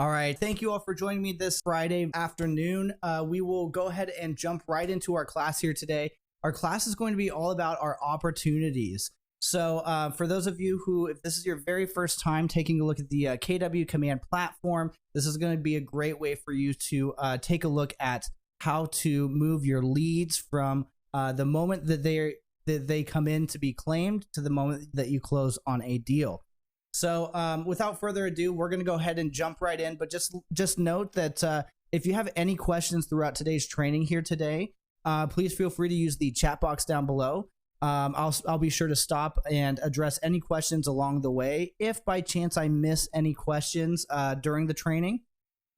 All right. Thank you all for joining me this Friday afternoon. We will go ahead and jump right into our class here today. Our class is going to be all about our opportunities. So for those of you who, if this is your very first time taking a look at the KW Command platform, this is going to be a great way for you to take a look at how to move your leads from the moment that they come in to be claimed to the moment that you close on a deal. So without further ado, we're going to go ahead and jump right in. But just note that if you have any questions throughout today's training here today, please feel free to use the chat box down below. I'll be sure to stop and address any questions along the way. If by chance I miss any questions during the training,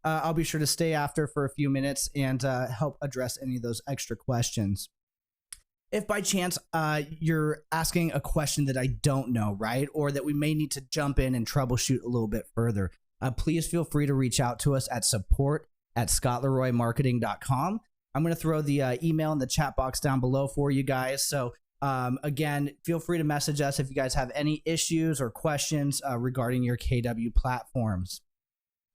I'll be sure to stay after for a few minutes and help address any of those extra questions. If by chance you're asking a question that I don't know, right, or that we may need to jump in and troubleshoot a little bit further, please feel free to reach out to us at support@scottleroymarketing.com. I'm going to throw the email in the chat box down below for you guys. So again, feel free to message us if you guys have any issues or questions regarding your KW platforms.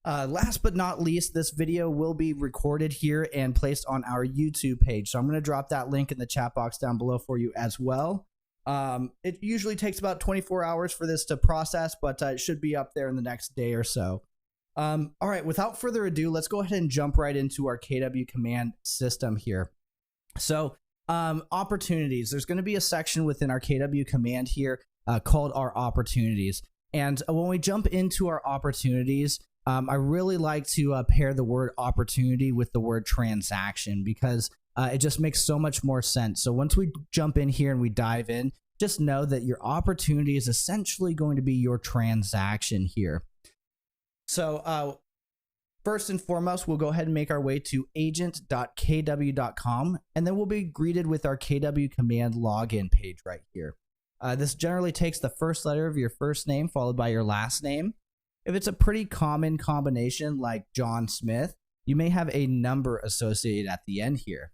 Last but not least, this video will be recorded here and placed on our YouTube page. So I'm going to drop that link in the chat box down below for you as well. It usually takes about 24 hours for this to process, but it should be up there in the next day or so. All right, without further ado, let's go ahead and jump right into our KW Command system here. So opportunities, there's going to be a section within our KW Command here called our opportunities. And when we jump into our opportunities, I really like to pair the word opportunity with the word transaction because it just makes so much more sense. So once we jump in here and we dive in, just know that your opportunity is essentially going to be your transaction here. So first and foremost, we'll go ahead and make our way to agent.kw.com, and then we'll be greeted with our KW Command login page right here. This generally takes the first letter of your first name followed by your last name. If it's a pretty common combination like John Smith, you may have a number associated at the end here.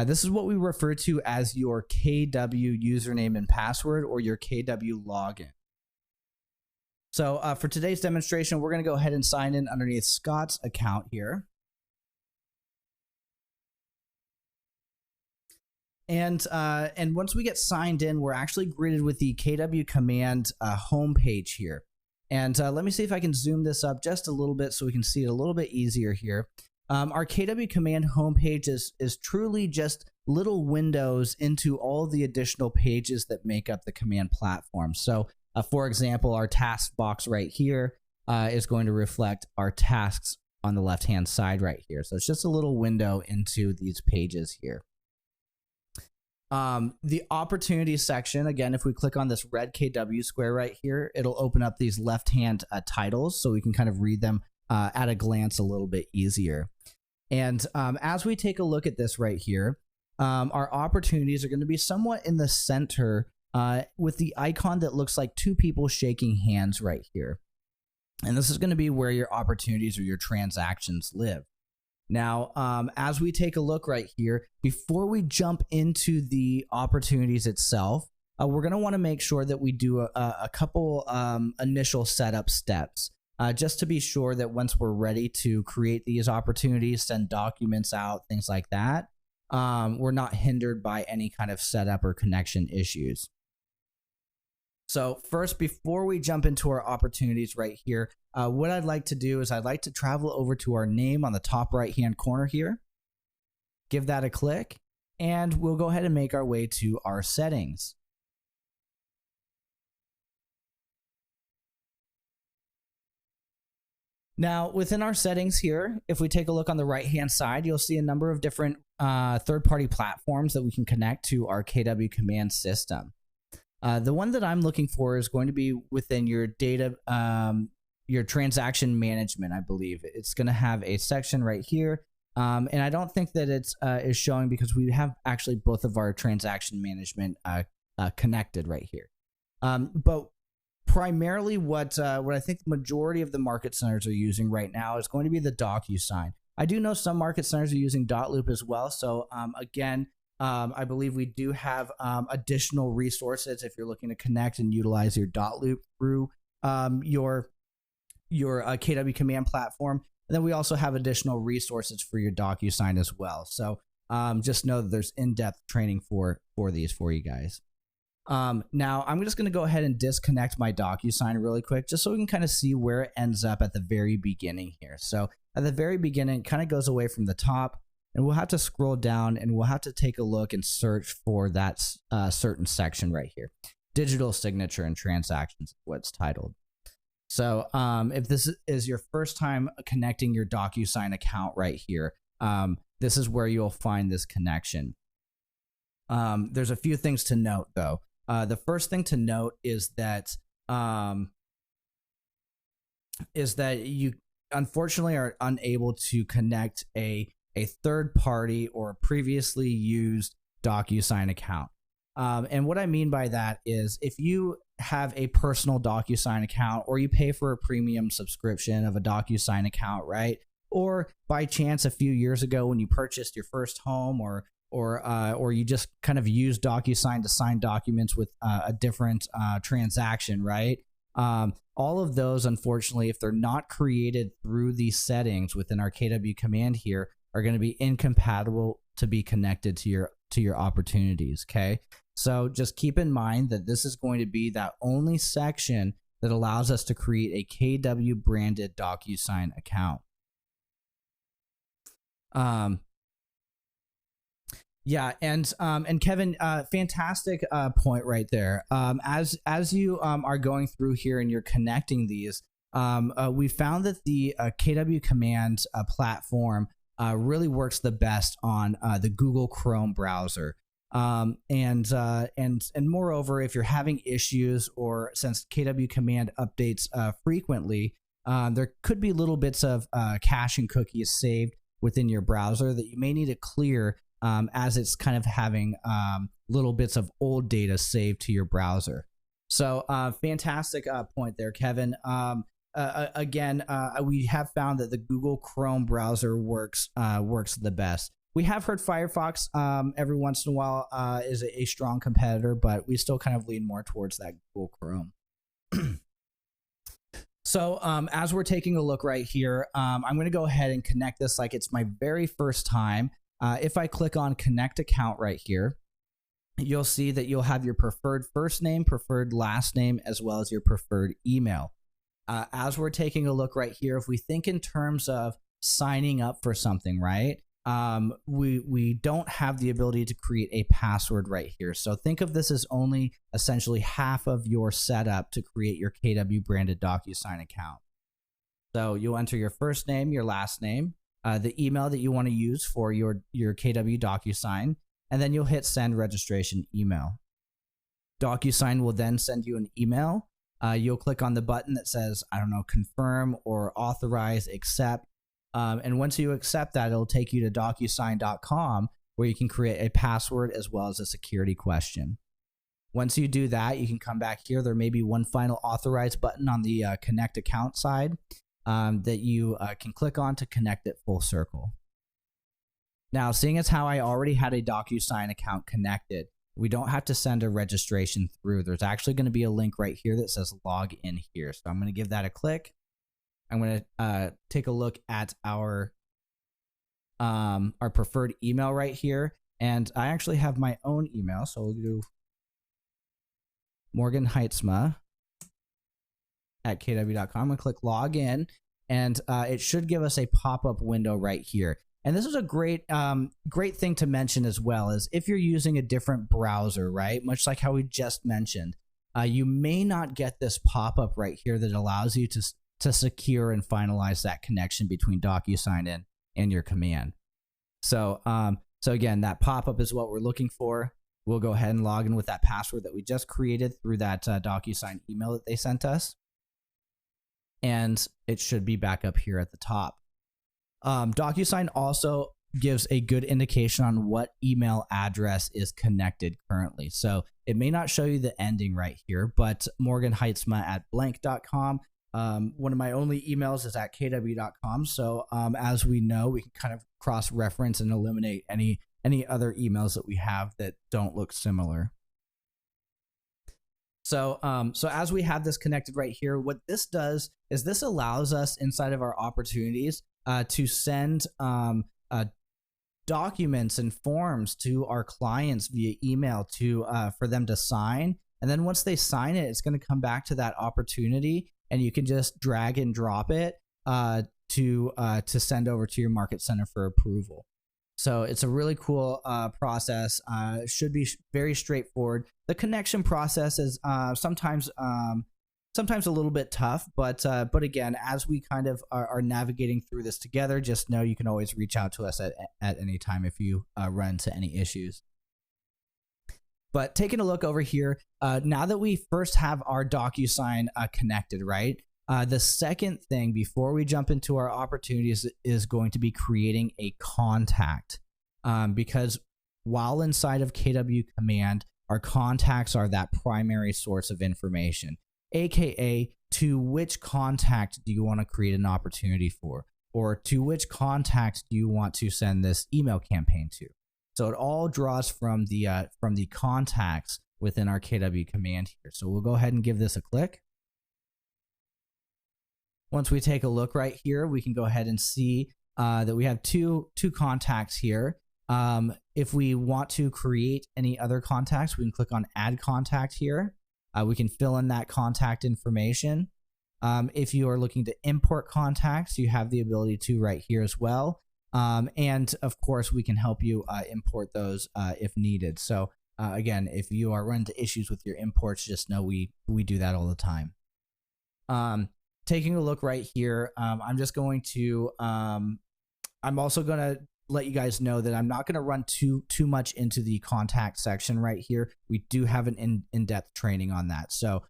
This is what we refer to as your KW username and password, or your KW login. So for today's demonstration, we're going to go ahead and sign in underneath Scott's account here. And once we get signed in, we're actually greeted with the KW Command homepage here. And let me see if I can zoom this up just a little bit so we can see it a little bit easier here. Our KW Command homepage is truly just little windows into all the additional pages that make up the command platform. So, for example, our task box right here is going to reflect our tasks on the left-hand side right here. So it's just a little window into these pages here. The opportunities section, again, if we click on this red KW square right here, it'll open up these left-hand titles so we can kind of read them at a glance a little bit easier. And as we take a look at this right here, our opportunities are going to be somewhat in the center with the icon that looks like two people shaking hands right here. And this is going to be where your opportunities or your transactions live. Now, as we take a look right here, before we jump into the opportunities itself, we're going to want to make sure that we do a couple initial setup steps, just to be sure that once we're ready to create these opportunities, send documents out, things like that, we're not hindered by any kind of setup or connection issues. So first, before we jump into our opportunities right here, what I'd like to do is I'd like to travel over to our name on the top right-hand corner here, give that a click, and we'll go ahead and make our way to our settings. Now, within our settings here, if we take a look on the right-hand side, you'll see a number of different third-party platforms that we can connect to our KW Command system. The one that I'm looking for is going to be within your data, your transaction management, I believe. It's going to have a section right here. And I don't think that it's is showing because we have actually both of our transaction management connected right here. But primarily what I think the majority of the market centers are using right now is going to be the DocuSign. I do know some market centers are using Dotloop as well. So again, I believe we do have additional resources if you're looking to connect and utilize your Dotloop through your your KW Command platform. And then we also have additional resources for your DocuSign as well. So just know that there's in-depth training for these for you guys. Now I'm just going to go ahead and disconnect my DocuSign really quick, just so we can kind of see where it ends up at the very beginning here. So at the very beginning, it kind of goes away from the top, and we'll have to scroll down and we'll have to take a look and search for that certain section right here. Digital signature and transactions is what it's titled. So if this is your first time connecting your DocuSign account right here, this is where you'll find this connection. There's a few things to note though. The first thing to note is that you unfortunately are unable to connect a third party or previously used DocuSign account. And what I mean by that is if you have a personal DocuSign account, or you pay for a premium subscription of a DocuSign account, right? Or by chance a few years ago when you purchased your first home, or you just kind of use DocuSign to sign documents with a different transaction, right? All of those, unfortunately, if they're not created through these settings within our KW command here, are going to be incompatible to be connected to your opportunities. Okay, so just keep in mind that this is going to be that only section that allows us to create a KW branded DocuSign account. Yeah, and Kevin, fantastic point right there. As you are going through here and you're connecting these, we found that the KW Command platform really works the best on the Google Chrome browser. And moreover, if you're having issues, or since KW Command updates frequently, there could be little bits of cache and cookies saved within your browser that you may need to clear, as it's kind of having little bits of old data saved to your browser. So fantastic point there, Kevin. Again, we have found that the Google Chrome browser works the best. We have heard Firefox every once in a while is a strong competitor, but we still kind of lean more towards that Google Chrome. So as we're taking a look right here, I'm going to go ahead and connect this like it's my very first time. If I click on Connect Account right here, you'll see that you'll have your preferred first name, preferred last name, as well as your preferred email. As we're taking a look right here, if we think in terms of signing up for something, right? We don't have the ability to create a password right here. So think of this as only essentially half of your setup to create your KW branded DocuSign account. So you'll enter your first name, your last name, the email that you want to use for your KW DocuSign, and then you'll hit send registration email. DocuSign will then send you an email. You'll click on the button that says, I don't know, confirm or authorize, accept. And once you accept that, it'll take you to DocuSign.com, where you can create a password as well as a security question. Once you do that, you can come back here. There may be one final authorize button on the connect account side that you can click on to connect it full circle. Now, seeing as how I already had a DocuSign account connected, we don't have to send a registration through. There's actually going to be a link right here that says log in here. So I'm going to give that a click. I'm going to take a look at our preferred email right here. And I actually have my own email. So we'll do Morgan Heitzma at kw.com. I'm going to click log in, and it should give us a pop-up window right here. And this is a great thing to mention as well, is if you're using a different browser, right? Much like how we just mentioned, you may not get this pop-up right here that allows you to secure and finalize that connection between DocuSign and your command. So again, that pop-up is what we're looking for. We'll go ahead and log in with that password that we just created through that DocuSign email that they sent us. And it should be back up here at the top. DocuSign also gives a good indication on what email address is connected currently. So it may not show you the ending right here, but Morgan Heitzma at blank.com. One of my only emails is at kw.com. So as we know, we can kind of cross-reference and eliminate any other emails that we have that don't look similar. So as we have this connected right here, what this does is this allows us inside of our opportunities to send documents and forms to our clients via email to for them to sign. And then once they sign it, it's going to come back to that opportunity, and you can just drag and drop it to send over to your market center for approval. So it's a really cool process. Should be very straightforward. The connection process is sometimes a little bit tough, but again, as we kind of are navigating through this together, just know you can always reach out to us at any time if you run into any issues. But taking a look over here, now that we first have our DocuSign connected, right? The second thing before we jump into our opportunities is going to be creating a contact, because while inside of KW Command, our contacts are that primary source of information, aka to which contact do you want to create an opportunity for, or to which contact do you want to send this email campaign to. So it all draws from the contacts within our KW Command here. So we'll go ahead and give this a click. Once we take a look right here, we can go ahead and see that we have two contacts here. If we want to create any other contacts, we can click on Add Contact here. We can fill in that contact information. If you are looking to import contacts, you have the ability to right here as well. And of course, we can help you import those if needed. So again, if you are running into issues with your imports, just know we do that all the time. Taking a look right here, I'm just going to, I'm also going to let you guys know that I'm not going to run too much into the contact section right here. We do have an in-depth training on that. So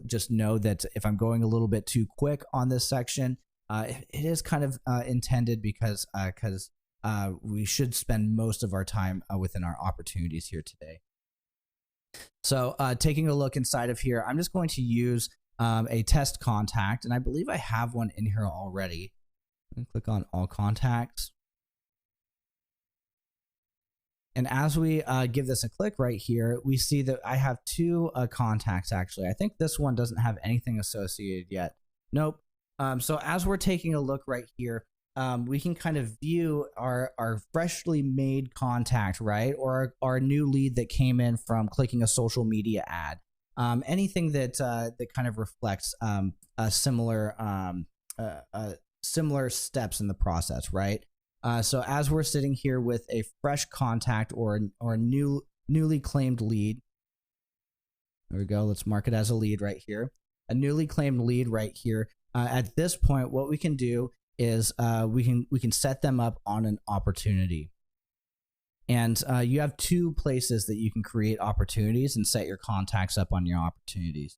just know that if I'm going a little bit too quick on this section, it is kind of intended because we should spend most of our time within our opportunities here today. So taking a look inside of here, I'm just going to use a test contact, and I believe I have one in here already. Click on all contacts. And as we give this a click right here, we see that I have two contacts actually. I think this one doesn't have anything associated yet. Nope. So as we're taking a look right here, we can kind of view our freshly made contact, right? Or our new lead that came in from clicking a social media ad. Anything that kind of reflects similar steps in the process, right? So as we're sitting here with a fresh contact or a newly claimed lead, there we go. Let's mark it as a lead right here. A newly claimed lead right here. At this point, what we can do is we can set them up on an opportunity. And you have two places that you can create opportunities and set your contacts up on your opportunities.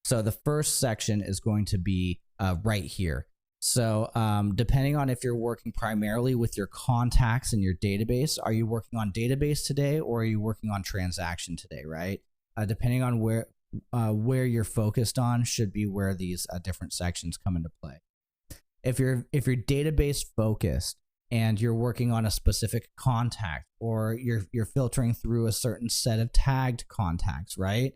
So the first section is going to be right here. So depending on if you're working primarily with your contacts in your database, are you working on database today or are you working on transaction today, right? Depending on where you're focused on should be where these different sections come into play. If you're database focused and you're working on a specific contact, or you're filtering through a certain set of tagged contacts, right?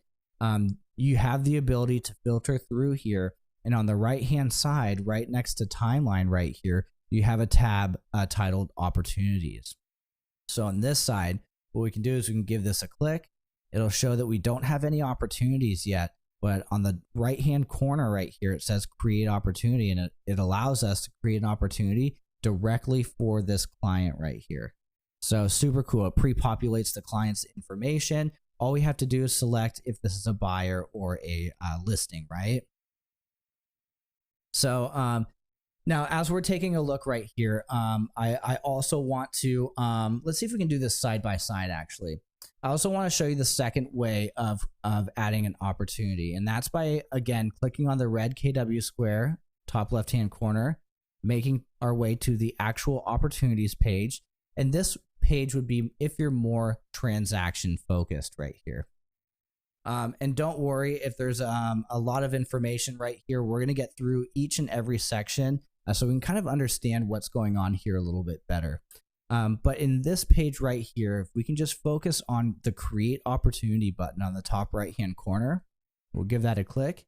You have the ability to filter through here, and on the right hand side, right next to timeline right here, you have a tab titled opportunities. So on this side, what we can do is we can give this a click. It'll show that we don't have any opportunities yet, but on the right hand corner right here, it says create opportunity, and it allows us to create an opportunity directly for this client right here. So super cool. It pre-populates the client's information. All we have to do is select if this is a buyer or a listing, right? So now as we're taking a look right here, I also want to, let's see if we can do this side by side actually. I also want to show you the second way of adding an opportunity, and that's by, again, clicking on the red KW square, top left-hand corner, making our way to the actual opportunities page. And this page would be if you're more transaction focused right here. And don't worry if there's a lot of information right here. We're going to get through each and every section so we can kind of understand what's going on here a little bit better. But in this page right here, if we can just focus on the create opportunity button on the top right hand corner, we'll give that a click.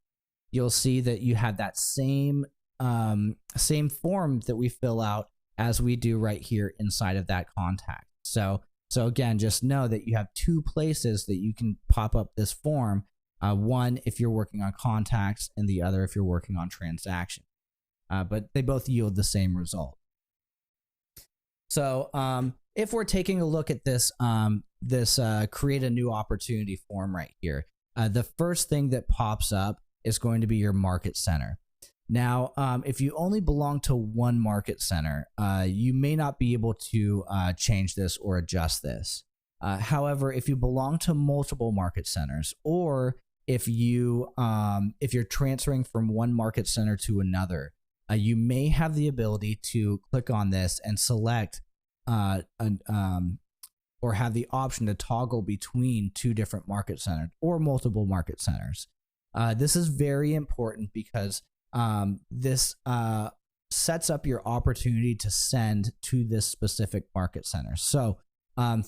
You'll see that you have that same form that we fill out as we do right here inside of that contact. So again, just know that you have two places that you can pop up this form. One if you're working on contacts, and the other if you're working on transaction. But they both yield the same result. So if we're taking a look at this create a new opportunity form right here, the first thing that pops up is going to be your market center. Now, if you only belong to one market center, you may not be able to change this or adjust this. However, if you belong to multiple market centers, or if you're transferring from one market center to another, you may have the ability to click on this and select or have the option to toggle between two different market centers or multiple market centers. This is very important because this sets up your opportunity to send to this specific market center. So,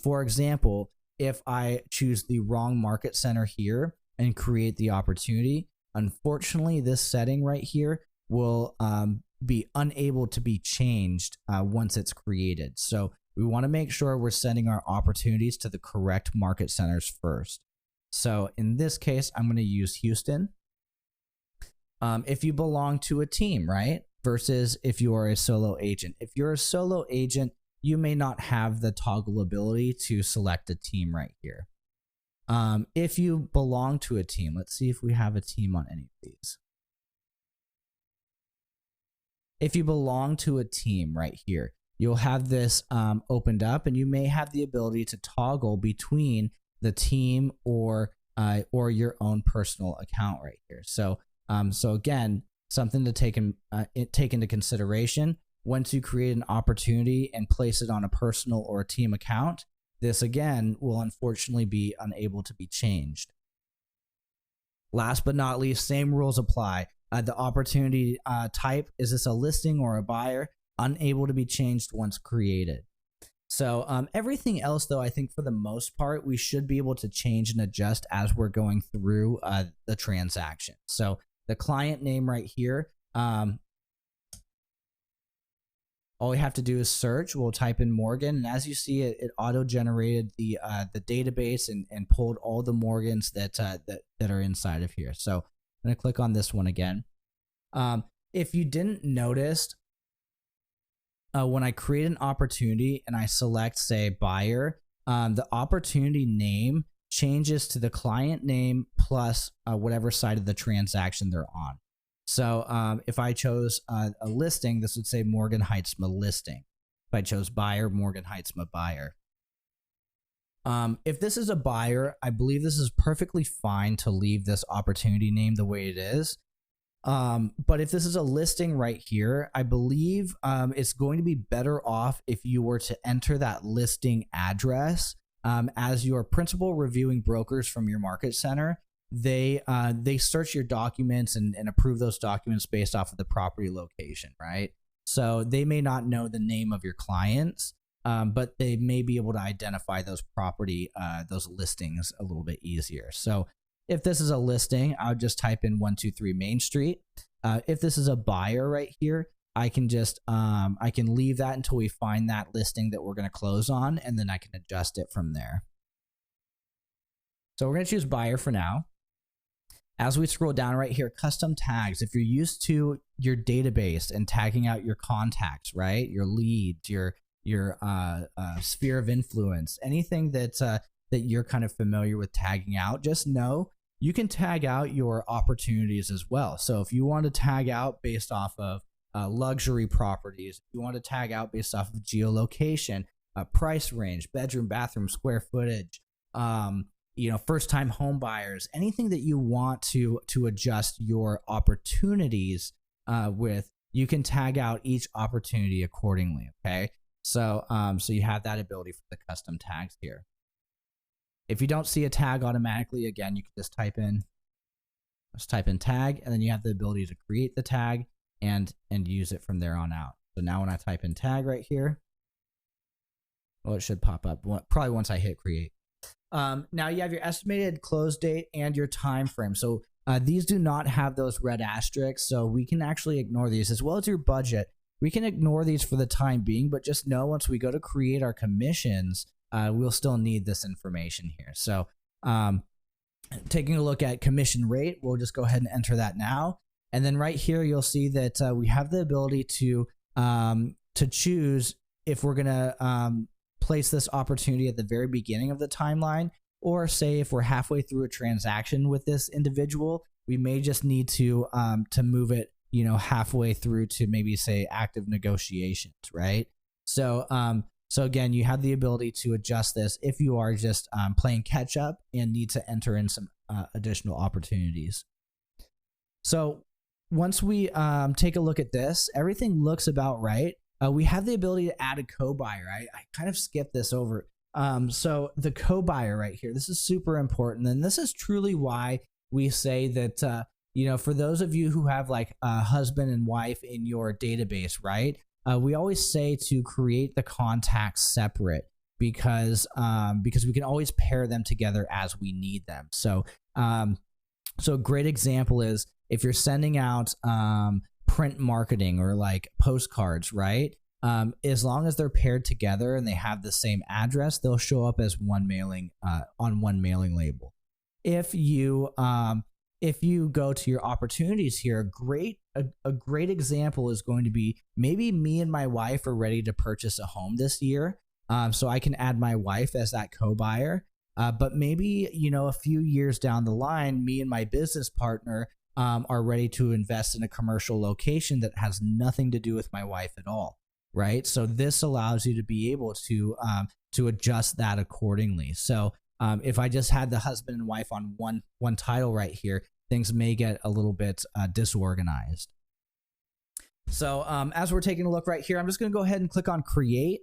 for example, if I choose the wrong market center here and create the opportunity, unfortunately, this setting right here will be unable to be changed once it's created. So we want to make sure we're sending our opportunities to the correct market centers first. So in this case, I'm going to use Houston. If you belong to a team, right? Versus if you are a solo agent. If you're a solo agent, you may not have the toggle ability to select a team right here. If you belong to a team, let's see if we have a team on any of these. If you belong to a team right here, you'll have this opened up, and you may have the ability to toggle between the team or your own personal account right here. So again, something to take into consideration. Once you create an opportunity and place it on a personal or a team account, this again will unfortunately be unable to be changed. Last but not least, same rules apply. The opportunity type, is this a listing or a buyer? Unable to be changed once created. So everything else, though, I think for the most part, we should be able to change and adjust as we're going through the transaction. So the client name right here, all we have to do is search. We'll type in Morgan, and as you see, it auto-generated the database and pulled all the Morgans that are inside of here. So I'm going to click on this one again. If you didn't notice, when I create an opportunity and I select, say, buyer, the opportunity name changes to the client name plus whatever side of the transaction they're on. So if I chose a listing, this would say Morgan Heitzma listing. If I chose buyer, Morgan Heitzma buyer. If this is a buyer, I believe this is perfectly fine to leave this opportunity name the way it is. But if this is a listing right here, I believe it's going to be better off if you were to enter that listing address. As your principal reviewing brokers from your market center, they search your documents and approve those documents based off of the property location, right? So they may not know the name of your clients, but they may be able to identify those those listings a little bit easier. So if this is a listing, I would just type in 123 Main Street. If this is a buyer right here, I can just I can leave that until we find that listing that we're going to close on, and then I can adjust it from there. So we're going to choose buyer for now. As we scroll down right here, custom tags. If you're used to your database and tagging out your contacts, right, your leads, your sphere of influence, anything that you're kind of familiar with tagging out, just know you can tag out your opportunities as well. So if you want to tag out based off of luxury properties, if you want to tag out based off of geolocation, price range, bedroom, bathroom, square footage, first-time home buyers, anything that you want to adjust your opportunities with, you can tag out each opportunity accordingly. Okay, so you have that ability for the custom tags here. If you don't see a tag automatically, again, you can just type in tag, and then you have the ability to create the tag and use it from there on out. So now when I type in tag right here, Well, it should pop up probably once I hit create. Now you have your estimated close date and your time frame. So these do not have those red asterisks, so we can actually ignore these, as well as your budget. We can ignore these for the time being, but just know once we go to create our commissions, we'll still need this information here. So taking a look at commission rate, we'll just go ahead and enter that now. And then right here, you'll see that we have the ability to choose if we're going to place this opportunity at the very beginning of the timeline, or say if we're halfway through a transaction with this individual, we may just need to move it, halfway through to maybe say active negotiations, right? So again, you have the ability to adjust this if you are just playing catch up and need to enter in some additional opportunities. So once we take a look at this, everything looks about right. We have the ability to add a co-buyer. I kind of skipped this over. So the co-buyer right here, this is super important. And this is truly why we say that, for those of you who have like a husband and wife in your database, right? We always say to create the contacts separate because we can always pair them together as we need them. So a great example is if you're sending out print marketing or like postcards, right? As long as they're paired together and they have the same address, they'll show up as one mailing on one mailing label. If you go to your opportunities here, a great example is going to be maybe me and my wife are ready to purchase a home this year. So I can add my wife as that co-buyer. But maybe, a few years down the line, me and my business partner are ready to invest in a commercial location that has nothing to do with my wife at all, right? So this allows you to be able to adjust that accordingly. So if I just had the husband and wife on one title right here, things may get a little bit disorganized. So as we're taking a look right here, I'm just going to go ahead and click on create.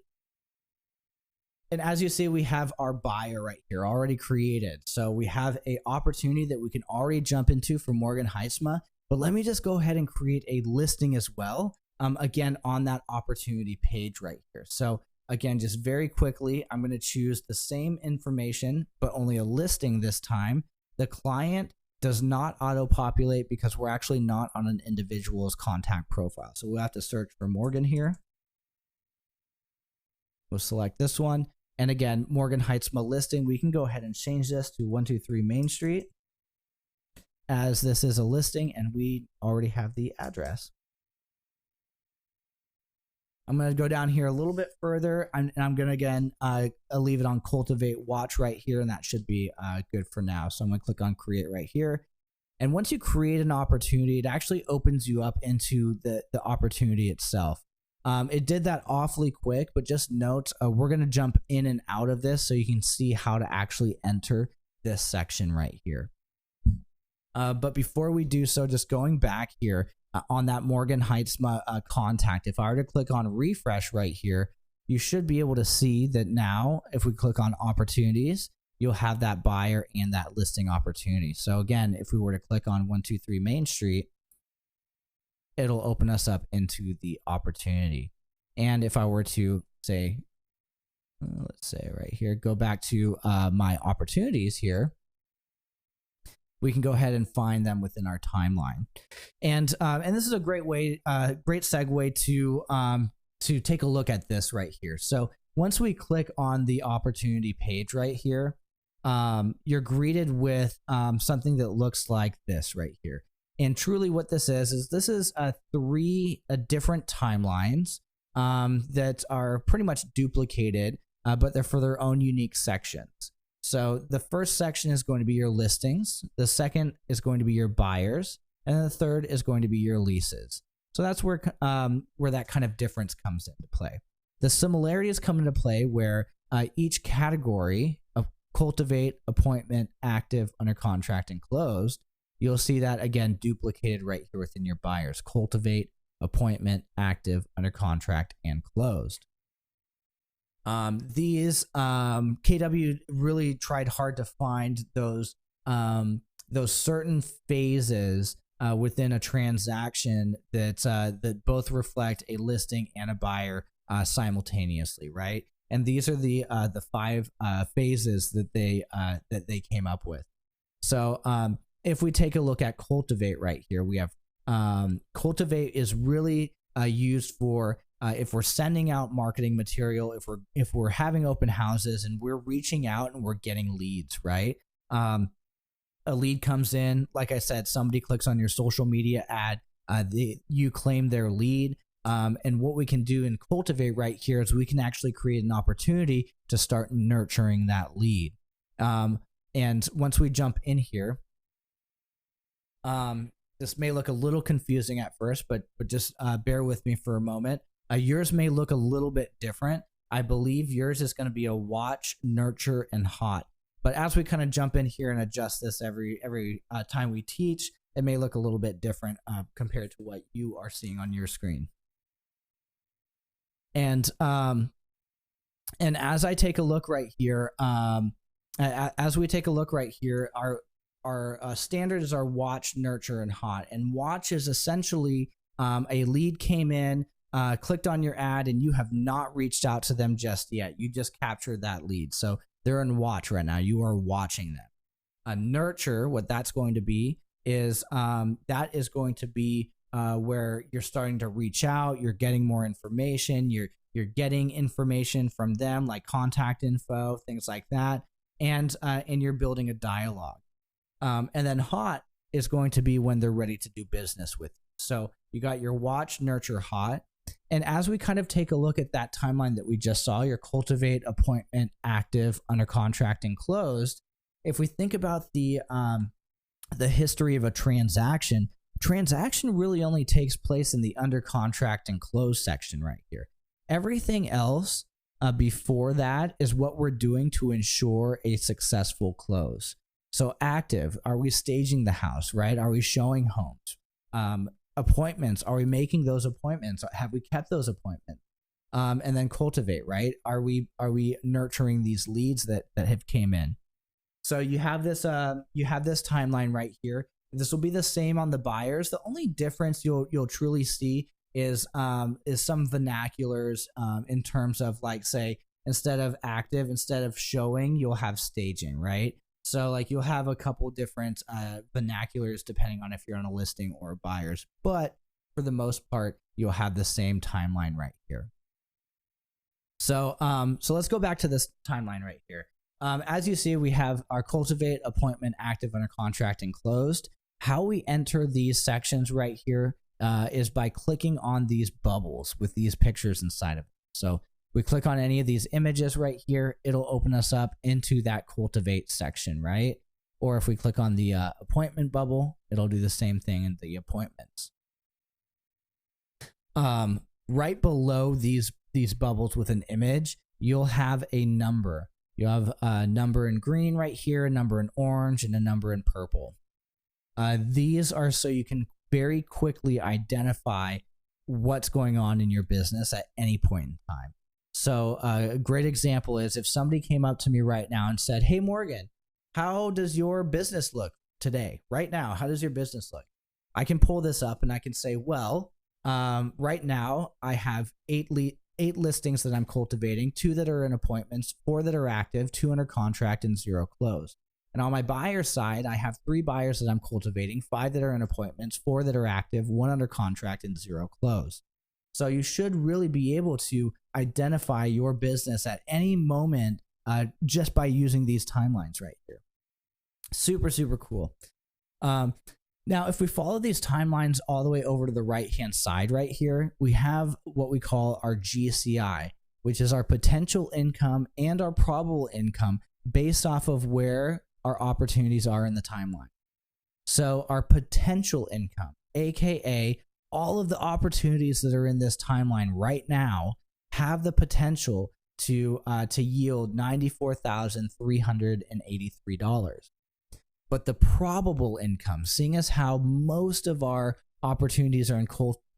And as you see, we have our buyer right here already created. So we have an opportunity that we can already jump into for Morgan Heitzma. But let me just go ahead and create a listing as well, again, on that opportunity page right here. So again, just very quickly, I'm going to choose the same information, but only a listing this time. The client does not auto-populate because we're actually not on an individual's contact profile. So we'll have to search for Morgan here. We'll select this one. And again, Morgan Heitzma listing, we can go ahead and change this to 123 Main Street, as this is a listing and we already have the address. I'm going to go down here a little bit further, and I'm going to, again, leave it on Cultivate Watch right here, and that should be good for now. So I'm going to click on Create right here. And once you create an opportunity, it actually opens you up into the opportunity itself. It did that awfully quick, but just note, we're going to jump in and out of this so you can see how to actually enter this section right here. But before we do so, just going back here on that Morgan Heitzma contact, if I were to click on refresh right here, you should be able to see that now, if we click on opportunities, you'll have that buyer and that listing opportunity. So again, if we were to click on 123 Main Street, it'll open us up into the opportunity. And if I were to say, let's say right here, go back to my opportunities here, we can go ahead and find them within our timeline. And this is a great way, great segue to take a look at this right here. So once we click on the opportunity page right here, you're greeted with something that looks like this right here. And truly what this is three different timelines that are pretty much duplicated, but they're for their own unique sections. So the first section is going to be your listings. The second is going to be your buyers. And then the third is going to be your leases. So that's where that kind of difference comes into play. The similarities come into play where each category of cultivate, appointment, active, under contract, and closed, you'll see that again duplicated right here within your buyers: cultivate, appointment, active, under contract, and closed. These KW really tried hard to find those certain phases within a transaction that both reflect a listing and a buyer simultaneously, right? and these are the 5 phases that they came up with. So if we take a look at cultivate right here, we have cultivate is really used for if we're sending out marketing material, if we're having open houses and we're reaching out and we're getting leads, right? A lead comes in, like I said, somebody clicks on your social media ad, you claim their lead. And what we can do in cultivate right here is we can actually create an opportunity to start nurturing that lead. And once we jump in here, this may look a little confusing at first, but just bear with me for a moment. Yours may look a little bit different. I believe yours is going to be a watch, nurture, and hot. But as we kind of jump in here and adjust this every time we teach, it may look a little bit different compared to what you are seeing on your screen. And as I take a look right here, as we take a look right here, our standard is our watch, nurture, and hot. And watch is essentially a lead came in, clicked on your ad, and you have not reached out to them just yet. You just captured that lead. So they're in watch right now. You are watching them. A nurture, what that's going to be is that is going to be where you're starting to reach out. You're getting more information. You're getting information from them, like contact info, things like that, and you're building a dialogue. And then hot is going to be when they're ready to do business with you. So you got your watch, nurture, hot. And as we kind of take a look at that timeline that we just saw, your cultivate, appointment, active, under contract, and closed. If we think about the history of a transaction really only takes place in the under contract and close section right here. Everything else before that is what we're doing to ensure a successful close. So active, are we staging the house, right? Are we showing homes? Appointments, are we making those appointments? Have we kept those appointments? And then cultivate, right? Are we nurturing these leads that have came in? So you have this timeline right here. This will be the same on the buyers. The only difference you'll truly see is some vernaculars in terms of, like, say, instead of showing, you'll have staging, right? So like you'll have a couple different vernaculars depending on if you're on a listing or buyers, but for the most part, you'll have the same timeline right here. So let's go back to this timeline right here. As you see, we have our cultivate, appointment, active, under contract, and closed. How we enter these sections right here is by clicking on these bubbles with these pictures inside of it. So we click on any of these images right here, it'll open us up into that cultivate section, right? Or if we click on the appointment bubble, it'll do the same thing in the appointments. Right below these bubbles with an image, you'll have a number. You'll have a number in green right here, a number in orange, and a number in purple. These are so you can very quickly identify what's going on in your business at any point in time. So a great example is if somebody came up to me right now and said, "Hey, Morgan, how does your business look today? Right now, how does your business look?" I can pull this up and I can say, well, right now I have eight listings that I'm cultivating, 2 that are in appointments, 4 that are active, 2 under contract, and 0 closed. And on my buyer side, I have 3 buyers that I'm cultivating, 5 that are in appointments, 4 that are active, 1 under contract, and 0 closed. So you should really be able to identify your business at any moment just by using these timelines right here. Super, super cool. Now, if we follow these timelines all the way over to the right-hand side right here, we have what we call our GCI, which is our potential income and our probable income based off of where our opportunities are in the timeline. So our potential income, aka all of the opportunities that are in this timeline right now, have the potential to yield $94,383. But the probable income, seeing as how most of our opportunities are in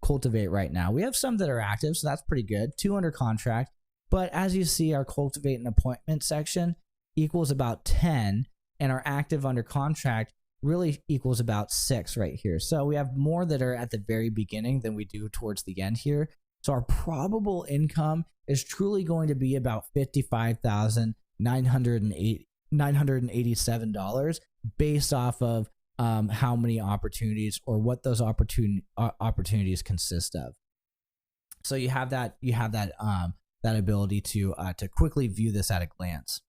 cultivate right now, we have some that are active, so that's pretty good, 2 under contract. But as you see, our cultivate and appointment section equals about 10, and our active under contract really equals about 6 right here. So we have more that are at the very beginning than we do towards the end here. So our probable income is truly going to be about $55,987 based off of how many opportunities or what those opportunities consist of. So you have that that ability to quickly view this at a glance.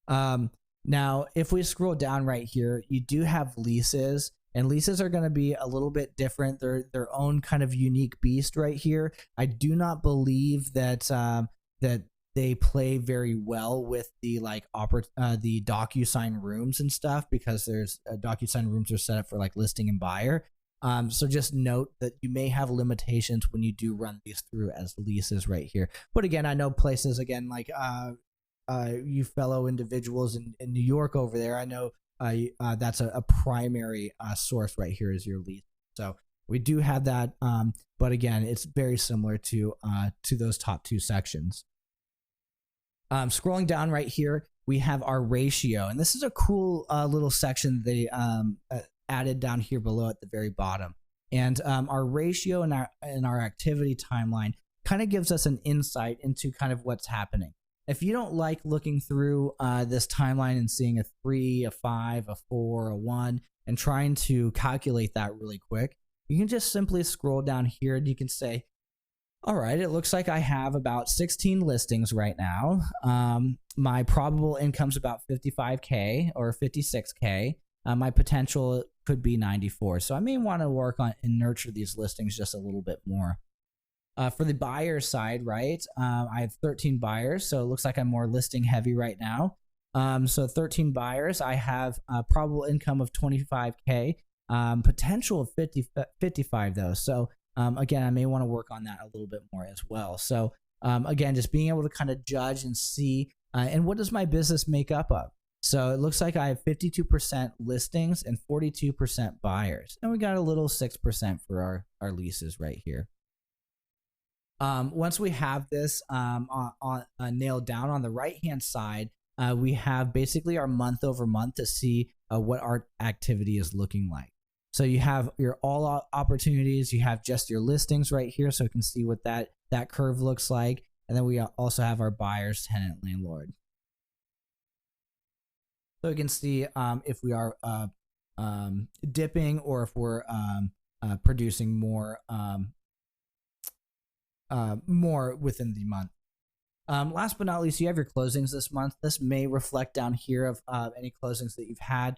Now, if we scroll down right here, you do have leases, and leases are going to be a little bit different. They're their own kind of unique beast right here. I do not believe that that they play very well with the the DocuSign rooms and stuff, because there's DocuSign rooms are set up for like listing and buyer. So just note that you may have limitations when you do run these through as leases right here. But again, I know places again like you fellow individuals in New York over there, I know that's a primary source right here is your lease. So we do have that, but again, it's very similar to those top two sections. Scrolling down right here, we have our ratio, and this is a cool little section they added down here below at the very bottom. And our ratio and our activity timeline kind of gives us an insight into kind of what's happening. If you don't like looking through this timeline and seeing a 3, a 5, a 4, a 1, and trying to calculate that really quick, you can just simply scroll down here and you can say, all right, it looks like I have about 16 listings right now. My probable income's about 55K or 56K. My potential could be 94. So I may want to work on and nurture these listings just a little bit more. For the buyer side, right, I have 13 buyers, so it looks like I'm more listing heavy right now. So 13 buyers, I have a probable income of 25K, potential of 55 though. So again, I may want to work on that a little bit more as well. So again, just being able to kind of judge and see, and what does my business make up of? So it looks like I have 52% listings and 42% buyers, and we got a little 6% for our leases right here. Once we have this nailed down on the right hand side, we have basically our month over month to see what our activity is looking like. So you have your all opportunities, you have just your listings right here, so you can see what that curve looks like, and then we also have our buyers, tenant, landlord. So you can see if we are dipping or if we're producing more within the month. Last but not least, you have your closings this month. This may reflect down here of any closings that you've had.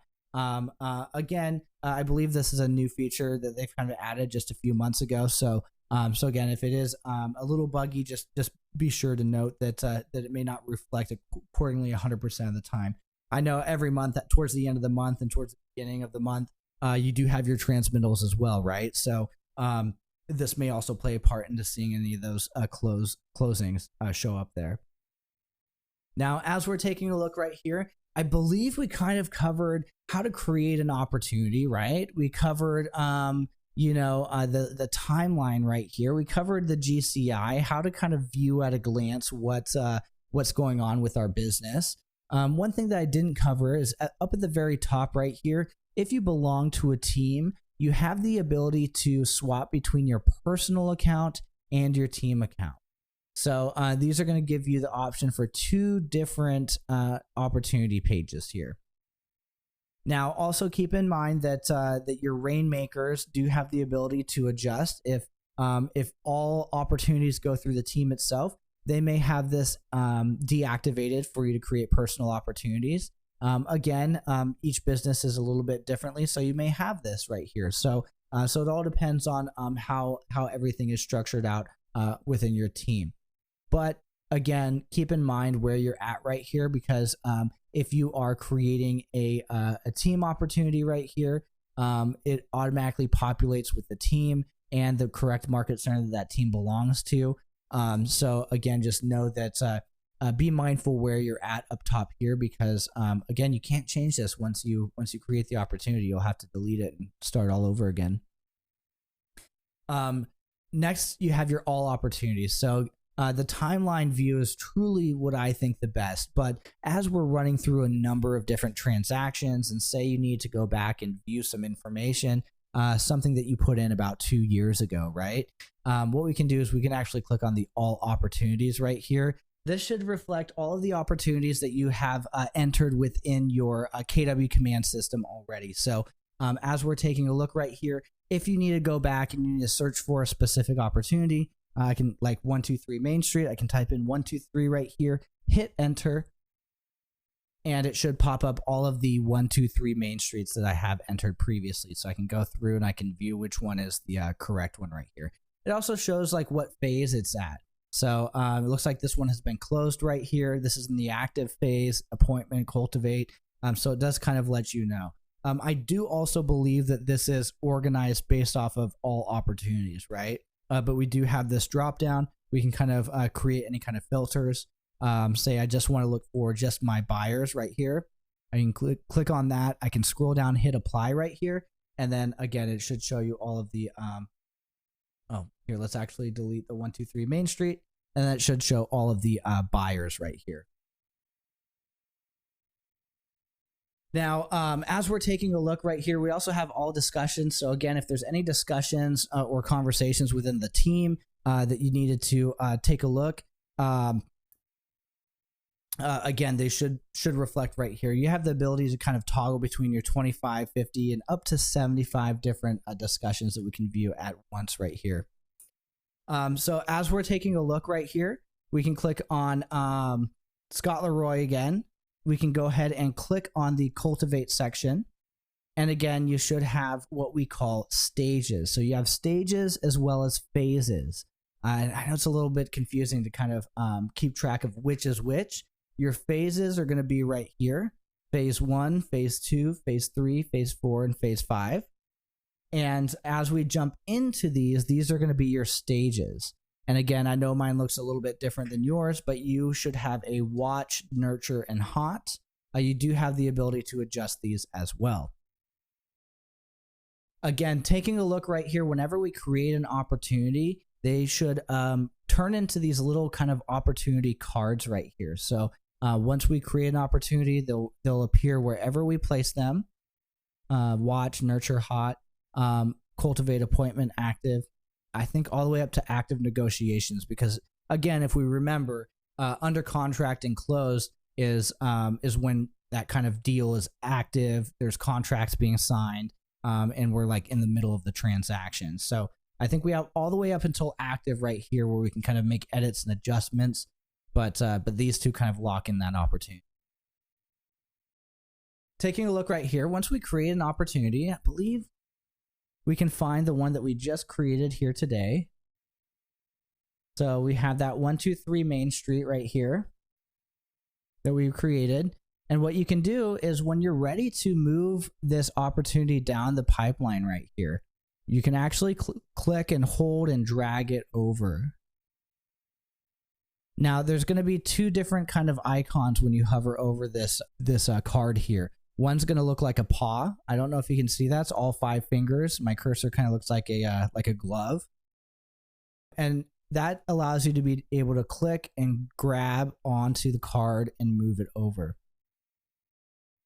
Again, I believe this is a new feature that they've kind of added just a few months ago. So again, if it is a little buggy, just be sure to note that that it may not reflect accordingly 100% of the time. I know every month, towards the end of the month and towards the beginning of the month, you do have your transmittals as well, right? So this may also play a part into seeing any of those closings show up there. Now, as we're taking a look right here, I believe we kind of covered how to create an opportunity, right? We covered, the timeline right here. We covered the GCI, how to kind of view at a glance what's going on with our business. One thing that I didn't cover is up at the very top right here. If you belong to a team, you have the ability to swap between your personal account and your team account. So these are going to give you the option for two different opportunity pages here. Now, also keep in mind that that your rainmakers do have the ability to adjust. If all opportunities go through the team itself, they may have this deactivated for you to create personal opportunities. Again, each business is a little bit differently, so you may have this right here. So it all depends on how everything is structured out within your team. But again, keep in mind where you're at right here, because if you are creating a team opportunity right here, it automatically populates with the team and the correct market center that team belongs to. So again, just know that be mindful where you're at up top here, because again, you can't change this once you create the opportunity. You'll have to delete it and start all over again. Next, you have your all opportunities. So the timeline view is truly what I think the best. But as we're running through a number of different transactions, and say you need to go back and view some information, something that you put in about 2 years ago, right? What we can do is we can actually click on the all opportunities right here. This should reflect all of the opportunities that you have entered within your KW command system already. So as we're taking a look right here, if you need to go back and you need to search for a specific opportunity, I can, like 123 Main Street, I can type in 123 right here, hit enter, and it should pop up all of the 123 Main Streets that I have entered previously. So I can go through and I can view which one is the correct one right here. It also shows like what phase it's at. So it looks like this one has been closed right here. This is in the active phase, appointment, cultivate. So it does kind of let you know. I do also believe that this is organized based off of all opportunities, right? But we do have this drop down. We can kind of create any kind of filters. Say I just want to look for just my buyers right here. I can click on that. I can scroll down, hit apply right here. And then again, it should show you all of the, here, let's actually delete the 123 Main Street. And then it should show all of the buyers right here. Now, as we're taking a look right here, we also have all discussions. So again, if there's any discussions or conversations within the team that you needed to take a look, again, they should reflect right here. You have the ability to kind of toggle between your 25, 50, and up to 75 different discussions that we can view at once right here. So as we're taking a look right here, we can click on Scott Leroy again. We can go ahead and click on the cultivate section. And again, you should have what we call stages. So you have stages as well as phases. I know it's a little bit confusing to kind of keep track of which is which. Your phases are going to be right here. Phase 1, Phase 2, Phase 3, Phase 4, and Phase 5. And as we jump into these are going to be your stages. And again, I know mine looks a little bit different than yours, but you should have a watch, nurture, and hot. You do have the ability to adjust these as well. Again, taking a look right here, whenever we create an opportunity, they should turn into these little kind of opportunity cards right here. So once we create an opportunity, they'll appear wherever we place them. Watch, nurture, hot, cultivate, appointment, active. I think all the way up to active negotiations, because again, if we remember, under contract and close is when that kind of deal is active. There's contracts being signed, and we're like in the middle of the transaction. So I think we have all the way up until active right here, where we can kind of make edits and adjustments. But these two kind of lock in that opportunity. Taking a look right here, once we create an opportunity, I believe we can find the one that we just created here today. So we have that 123 Main Street right here that we created. And what you can do is when you're ready to move this opportunity down the pipeline right here, you can actually click and hold and drag it over. Now there's going to be two different kind of icons when you hover over this card here. One's going to look like a paw. I don't know if you can see that. It's all 5 fingers. My cursor kind of looks like a glove. And that allows you to be able to click and grab onto the card and move it over.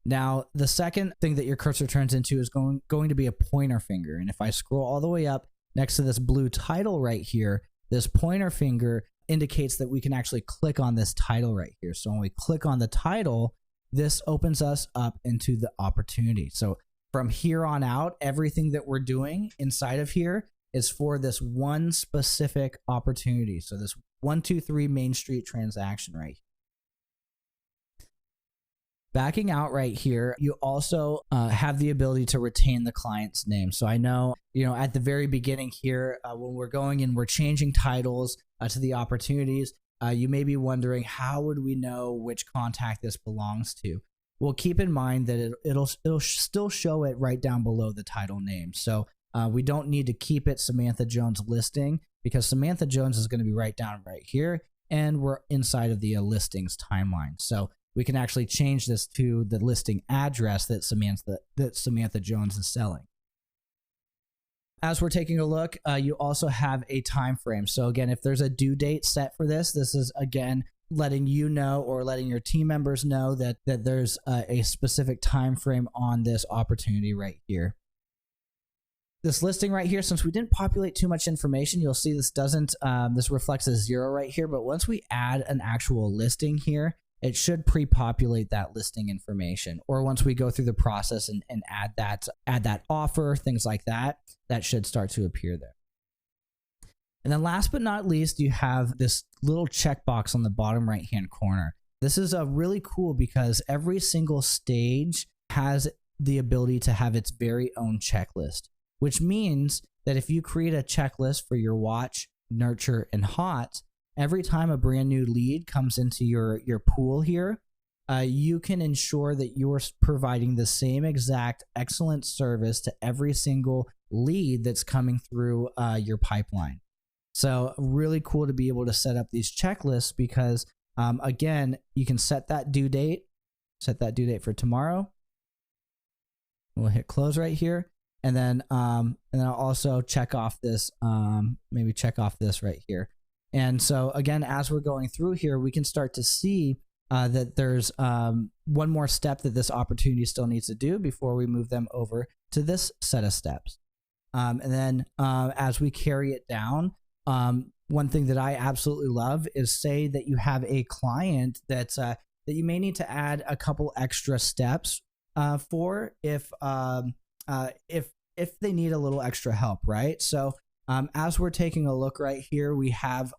Now, the second thing that your cursor turns into is going to be a pointer finger. And if I scroll all the way up next to this blue title right here, this pointer finger indicates that we can actually click on this title right here. So when we click on the title, this opens us up into the opportunity. So from here on out, everything that we're doing inside of here is for this one specific opportunity. So this 123 Main Street transaction right here. Backing out right here, you also have the ability to retain the client's name. So I know, at the very beginning here, when we're going and we're changing titles to the opportunities, you may be wondering, how would we know which contact this belongs to? Well, keep in mind that it'll still show it right down below the title name. So we don't need to keep it Samantha Jones listing, because Samantha Jones is going to be right down right here, and we're inside of the listings timeline. So we can actually change this to the listing address that Samantha Jones is selling. As we're taking a look, you also have a time frame. So again, if there's a due date set for this is again letting you know, or letting your team members know that there's a specific time frame on this opportunity right here. this listing right here, since we didn't populate too much information, you'll see this doesn't, this reflects a 0 right here. But once we add an actual listing here, it should pre-populate that listing information. Or once we go through the process and add that offer, things like that, that should start to appear there. And then last but not least, you have this little checkbox on the bottom right-hand corner. This is really cool because every single stage has the ability to have its very own checklist, which means that if you create a checklist for your watch, nurture, and hot, every time a brand new lead comes into your pool here, you can ensure that you're providing the same exact excellent service to every single lead that's coming through your pipeline. So really cool to be able to set up these checklists because, again, you can set that due date for tomorrow. We'll hit close right here. And then I'll also check off this, maybe check off this right here. And so again, as we're going through here, we can start to see that there's one more step that this opportunity still needs to do before we move them over to this set of steps. And then as we carry it down, one thing that I absolutely love is say that you have a client that's that you may need to add a couple extra steps for if they need a little extra help, right? So as we're taking a look right here, we have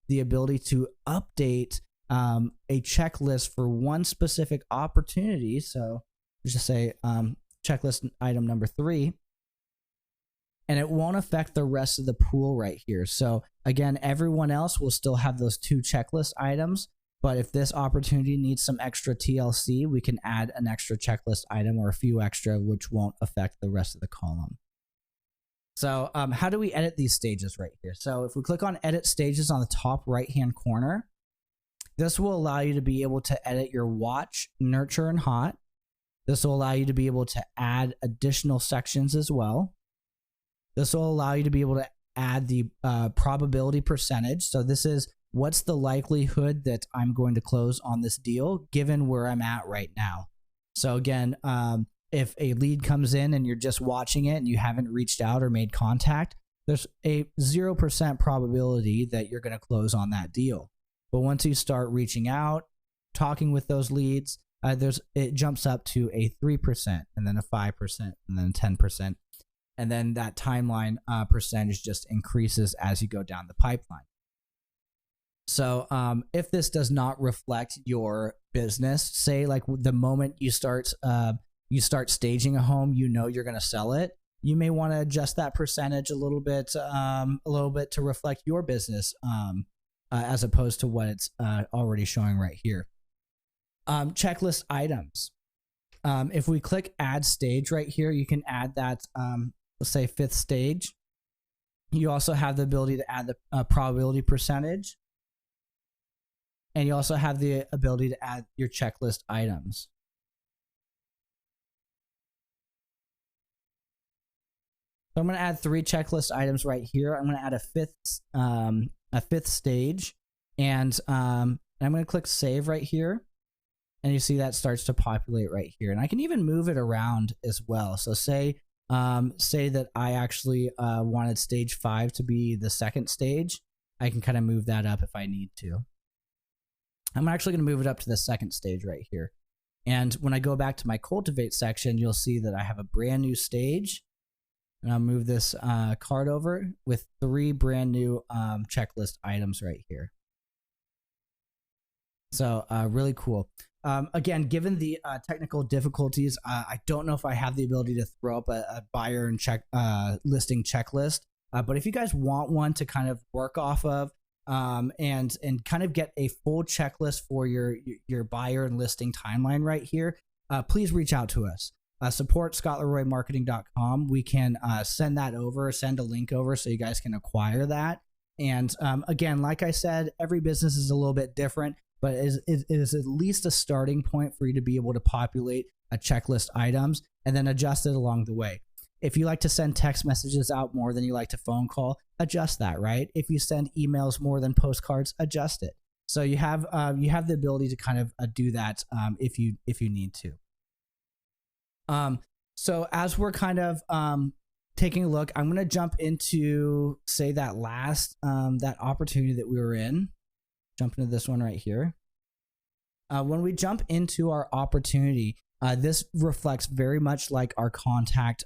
the ability to update a checklist for one specific opportunity. So let's just say checklist item number 3. And it won't affect the rest of the pool right here. So again, everyone else will still have those 2 checklist items. But if this opportunity needs some extra TLC, we can add an extra checklist item or a few extra, which won't affect the rest of the column. So how do we edit these stages right here? So if we click on edit stages on the top right-hand corner, this will allow you to be able to edit your watch, nurture, and hot. This will allow you to be able to add additional sections as well. This will allow you to be able to add the probability percentage. So this is what's the likelihood that I'm going to close on this deal given where I'm at right now. So again, if a lead comes in and you're just watching it and you haven't reached out or made contact, there's a 0% probability that you're going to close on that deal. But once you start reaching out, talking with those leads, it jumps up to a 3% and then a 5% and then 10%. And then that timeline percentage just increases as you go down the pipeline. So if this does not reflect your business, say like the moment you start staging a home, you know you're going to sell it, you may want to adjust that percentage a little bit to reflect your business as opposed to what it's already showing right here. Checklist items. If we click add stage right here, you can add that, let's say 5th stage. You also have the ability to add the probability percentage. And you also have the ability to add your checklist items. So I'm going to add 3 checklist items right here. I'm going to add a fifth stage, and I'm going to click save right here. And you see that starts to populate right here. And I can even move it around as well. So say that I actually wanted stage 5 to be the 2nd stage. I can kind of move that up if I need to. I'm actually going to move it up to the 2nd stage right here. And when I go back to my cultivate section, you'll see that I have a brand new stage. And I'll move this card over with 3 brand new checklist items right here. So really cool. Again, given the technical difficulties, I don't know if I have the ability to throw up a buyer and listing checklist. But if you guys want one to kind of work off of and kind of get a full checklist for your buyer and listing timeline right here, please reach out to us. Support scottleroymarketing.com. We can send a link over so you guys can acquire that. And again, like I said, every business is a little bit different, but it is at least a starting point for you to be able to populate a checklist items and then adjust it along the way. If you like to send text messages out more than you like to phone call, adjust that, right? If you send emails more than postcards, adjust it. So you have the ability to kind of do that if you need to. So as we're kind of taking a look, I'm going to jump into, say, that last, that opportunity that we were in. Jump into this one right here. When we jump into our opportunity, this reflects very much like our contact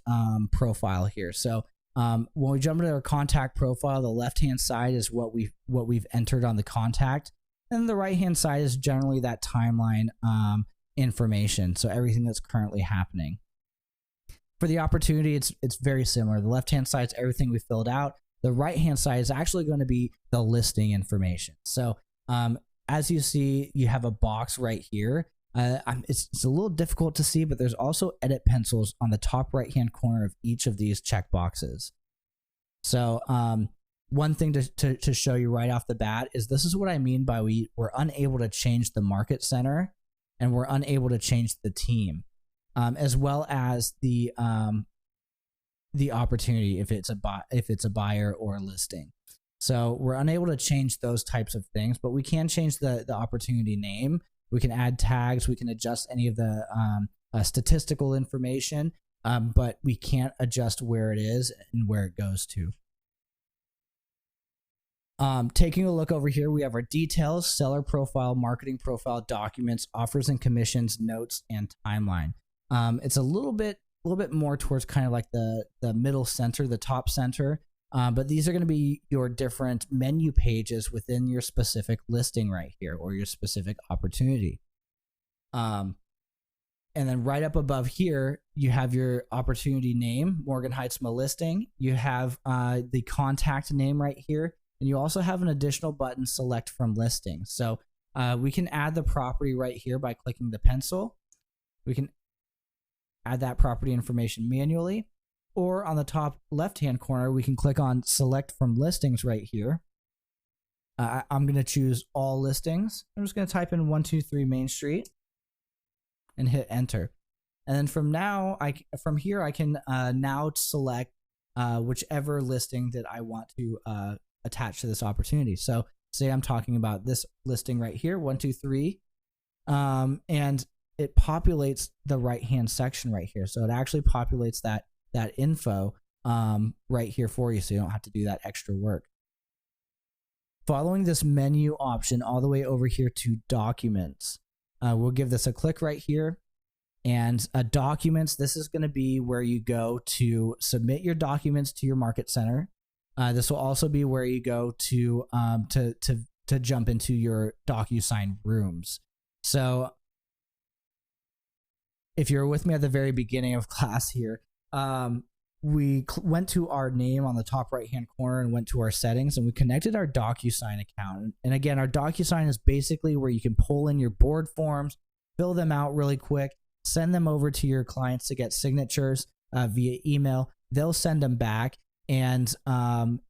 profile here. So when we jump into our contact profile, the left-hand side is what we've entered on the contact, and the right-hand side is generally that timeline information. So everything that's currently happening. For the opportunity, it's very similar. The left-hand side is everything we filled out. The right-hand side is actually going to be the listing information. So as you see, you have a box right here. It's a little difficult to see, but there's also edit pencils on the top right-hand corner of each of these check boxes. So one thing to show you right off the bat is this is what I mean by we're unable to change the market center, and we're unable to change the team, as well as the opportunity if it's a buyer or a listing. So we're unable to change those types of things, but we can change the opportunity name. We can add tags. We can adjust any of the statistical information, but we can't adjust where it is and where it goes to. Taking a look over here, we have our details, seller profile, marketing profile, documents, offers and commissions, notes, and timeline. It's a little bit more towards kind of like the middle center, the top center. But these are going to be your different menu pages within your specific listing right here, or your specific opportunity. And then right up above here, you have your opportunity name, Morgan Heitzma listing. You have the contact name right here. And you also have an additional button, select from listing. So we can add the property right here by clicking the pencil. We can add that property information manually. Or on the top left-hand corner, we can click on select from listings right here. I'm going to choose all listings. I'm just going to type in 123 Main Street and hit enter. And then from here, I can now select whichever listing that I want to attach to this opportunity. So say I'm talking about this listing right here, 123, and it populates the right-hand section right here. So it actually populates that info right here for you, so you don't have to do that extra work. Following this menu option all the way over here to documents, we'll give this a click right here. And documents, this is going to be where you go to submit your documents to your market center. This will also be where you go to jump into your DocuSign rooms. So if you're with me at the very beginning of class here, we went to our name on the top right hand corner and went to our settings, and we connected our DocuSign account. And again, our DocuSign is basically where you can pull in your board forms, fill them out really quick, send them over to your clients to get signatures via email. They'll send them back, and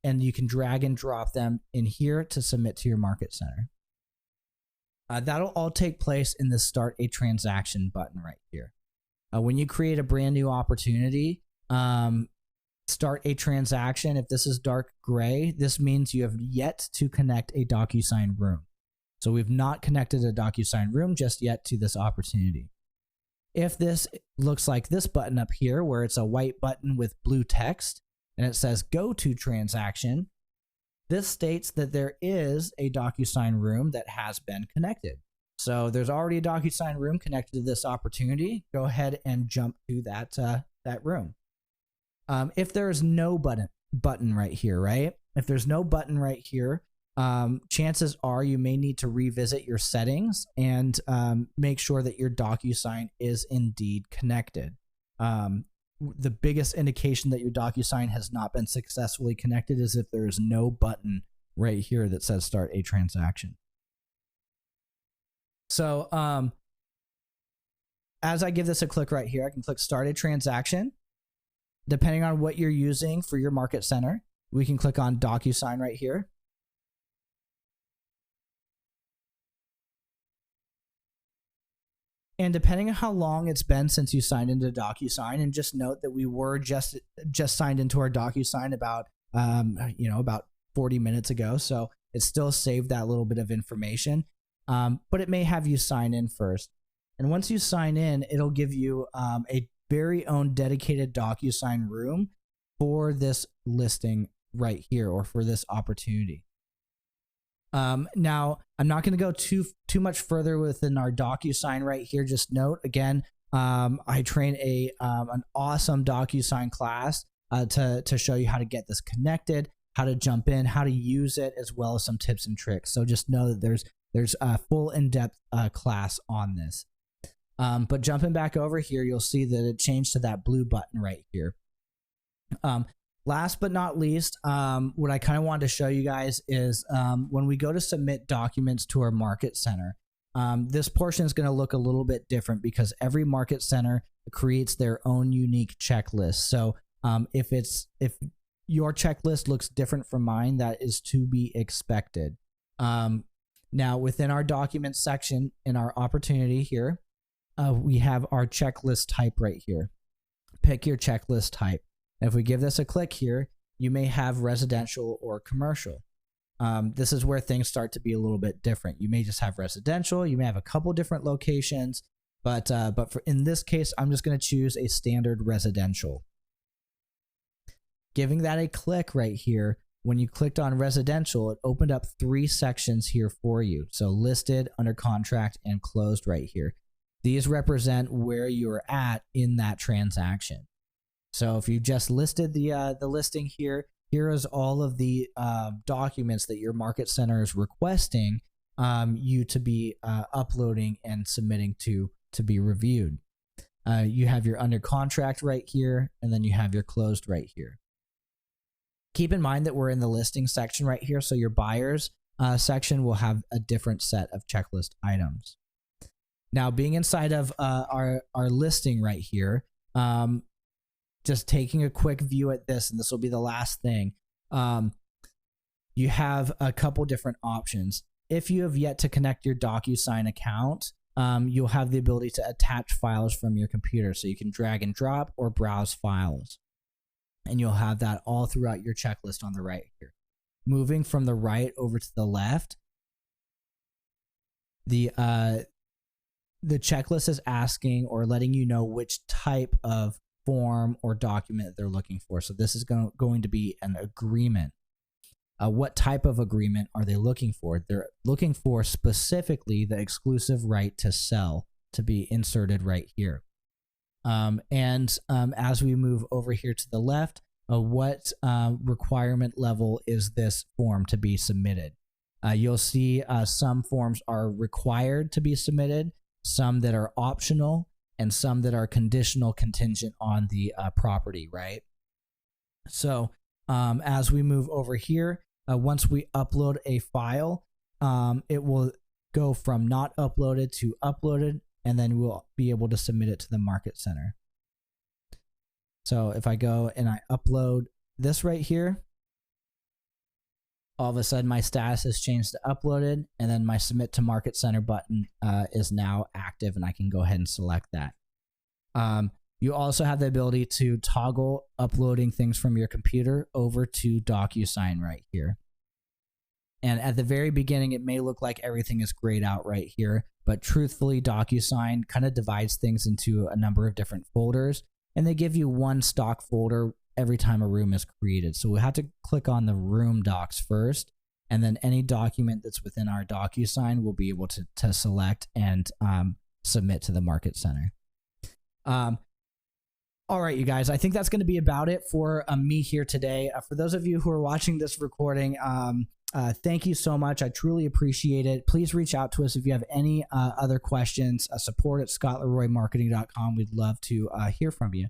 you can drag and drop them in here to submit to your market center. That'll all take place in the Start a Transaction button right here. When you create a brand new opportunity, start a transaction. If this is dark gray, this means you have yet to connect a DocuSign room. So we've not connected a DocuSign room just yet to this opportunity. If this looks like this button up here, where it's a white button with blue text and it says go to transaction, this states that there is a DocuSign room that has been connected. So there's already a DocuSign room connected to this opportunity. Go ahead and jump to that room. If there's no button right here, right? If there's no button right here, chances are you may need to revisit your settings and make sure that your DocuSign is indeed connected. The biggest indication that your DocuSign has not been successfully connected is if there is no button right here that says start a transaction. So as I give this a click right here, I can click start a transaction. Depending on what you're using for your market center, we can click on DocuSign right here. And depending on how long it's been since you signed into DocuSign, and just note that we were just signed into our DocuSign about 40 minutes ago, so it still saved that little bit of information. But it may have you sign in first. And once you sign in, it'll give you a very own dedicated DocuSign room for this listing right here, or for this opportunity. Now, I'm not going to go too much further within our DocuSign right here. Just note again, I train an awesome DocuSign class to show you how to get this connected, how to jump in, how to use it, as well as some tips and tricks. So just know that there's a full in-depth class on this. But jumping back over here, you'll see that it changed to that blue button right here. Last but not least, what I kind of wanted to show you guys is when we go to submit documents to our market center, this portion is going to look a little bit different because every market center creates their own unique checklist. So if your checklist looks different from mine, that is to be expected. Now, within our documents section in our opportunity here, we have our checklist type right here. Pick your checklist type. If we give this a click here, you may have residential or commercial. This is where things start to be a little bit different. You may just have residential. You may have a couple different locations, but in this case, I'm just going to choose a standard residential. Giving that a click right here, when you clicked on residential, it opened up 3 sections here for you. So listed, under contract, and closed right here. These represent where you're at in that transaction. So if you just listed the listing here, here is all of the documents that your market center is requesting you to be uploading and submitting to be reviewed. You have your under contract right here, and then you have your closed right here. Keep in mind that we're in the listing section right here, so your buyers section will have a different set of checklist items. Now, being inside of our listing right here, just taking a quick view at this, and this will be the last thing, you have a couple different options. If you have yet to connect your DocuSign account, you'll have the ability to attach files from your computer, so you can drag and drop or browse files. And you'll have that all throughout your checklist on the right here. Moving from the right over to the left, the checklist is asking or letting you know which type of form or document they're looking for. So this is going to be an agreement. What type of agreement are they looking for? They're looking for specifically the exclusive right to sell to be inserted right here. As we move over here to the left, what requirement level is this form to be submitted? You'll see some forms are required to be submitted, some that are optional, and some that are conditional contingent on the property, right? So as we move over here, once we upload a file, it will go from not uploaded to uploaded, and then we'll be able to submit it to the market center. So if I go and I upload this right here, all of a sudden my status has changed to uploaded, and then my submit to market center button is now active, and I can go ahead and select that. You also have the ability to toggle uploading things from your computer over to DocuSign right here. And at the very beginning, it may look like everything is grayed out right here, but truthfully, DocuSign kind of divides things into a number of different folders, and they give you one stock folder every time a room is created. So we have to click on the room docs first, and then any document that's within our DocuSign we'll be able to select and submit to the market center. All right, you guys, I think that's going to be about it for me here today. For those of you who are watching this recording, thank you so much. I truly appreciate it. Please reach out to us if you have any other questions. Support at scottleroymarketing.com. We'd love to hear from you.